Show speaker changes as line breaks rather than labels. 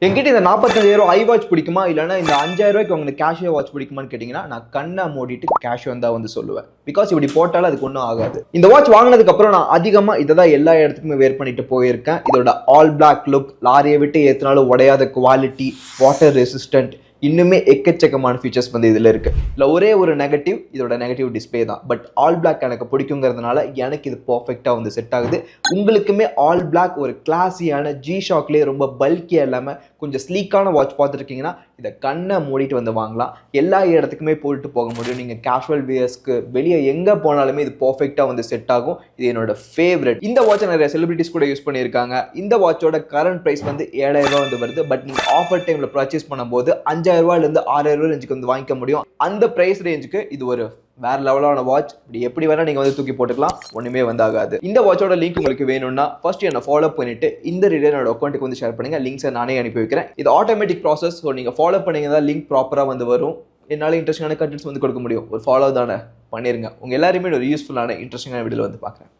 என்கிட்ட இந்த 45,000 I watch பிடிக்குமா இல்லைன்னா இந்த 5,000 ரூபாய்க்கு உங்களுக்கு கேஷியோ வாட்ச் பிடிக்குமான்னு கேட்டிங்கன்னா நான் கண்ணை மூடிட்டு கேஷியோ தான் வந்து சொல்லுவேன். பிகாஸ் இப்படி போட்டாலும் அதுக்கு ஒன்றும் ஆகாது. இந்த வாட்ச் வாங்கினதுக்கு அப்புறம் நான் அதிகமாக இதை தான் எல்லா இடத்துக்குமே வேர் பண்ணிட்டு போயிருக்கேன். இதோட ஆல் பிளாக் லுக், லாரியை விட்டு ஏற்றினாலும் உடையாத குவாலிட்டி, வாட்டர் ரெசிஸ்டன்ட், இன்னுமே எக்கச்சக்கமான ஃபீச்சர்ஸ் வந்து இதில் இருக்குது. இல்லை ஒரே ஒரு நெகட்டிவ், இதோட நெகட்டிவ் டிஸ்பிளே தான். பட் ஆல் பிளாக் எனக்கு பிடிக்குங்கிறதுனால எனக்கு இது பர்ஃபெக்டாக வந்து செட் ஆகுது. உங்களுக்குமே ஆல் பிளாக் ஒரு கிளாஸியான ஜி ஷாக்லேயே ரொம்ப பல்கியாக இல்லாமல் கொஞ்சம் ஸ்லீக்கான வாட்ச் பார்த்துருக்கீங்கன்னா இதை கண்ணை மூடிட்டு வந்து வாங்கலாம். எல்லா இடத்துக்குமே போட்டு போக முடியும். நீங்கள் கேஷுவல் வியர்ஸ்க்கு வெளியே எங்கே போனாலுமே இது பர்ஃபெக்டாக வந்து செட் ஆகும். இது என்னோட ஃபேவரட். இந்த வாட்சை நிறைய செலிபிரிட்டிஸ் கூட யூஸ் பண்ணியிருக்காங்க. இந்த வாட்சோட கரண்ட் ப்ரைஸ் வந்து 7,000 ரூபா வந்து வருது. பட் நீங்கள் ஆஃபர் டைமில் பர்ச்சேஸ் பண்ணும்போது 5,000 ரூபாயிலிருந்து 6,000 ரூபா ரேஞ்சுக்கு வந்து வாங்கிக்க முடியும். அந்த ப்ரைஸ் ரேஞ்சுக்கு இது ஒரு வேற லெவலான வாட்ச். இப்படி எப்படி வேணா நீங்க வந்து தூக்கி போட்டுக்கலாம், ஒண்ணுமே வந்து ஆகாது. இந்த வாட்சோட லிங்க் உங்களுக்கு வேணும்னா ஃபர்ஸ்ட் என்ன ஃபாலோ பண்ணிட்டு இந்த ரீடர் என்னோட அக்கௌண்ட்டுக்கு வந்து ஷேர் பண்ணுங்க. லிங்க்ஸை நானே அனுப்பி வைக்கிறேன். இது ஆட்டோமேட்டிக் ப்ராசஸ். ஸோ நீங்க ஃபாலோ பண்ணீங்க தான் லிங்க் ப்ராப்பரா வந்து வரும். என்னால இன்ட்ரெஸ்டிங்கான கண்டென்ட்ஸ் வந்து கொடுக்க முடியும். ஒரு ஃபாலோ தானே பண்ணிருங்க. உங்க எல்லாருமே ஒரு யூஸ்ஃபுல்லான இன்ட்ரெஸ்டிங்கான வீடியோல வந்து பார்க்குறேன்.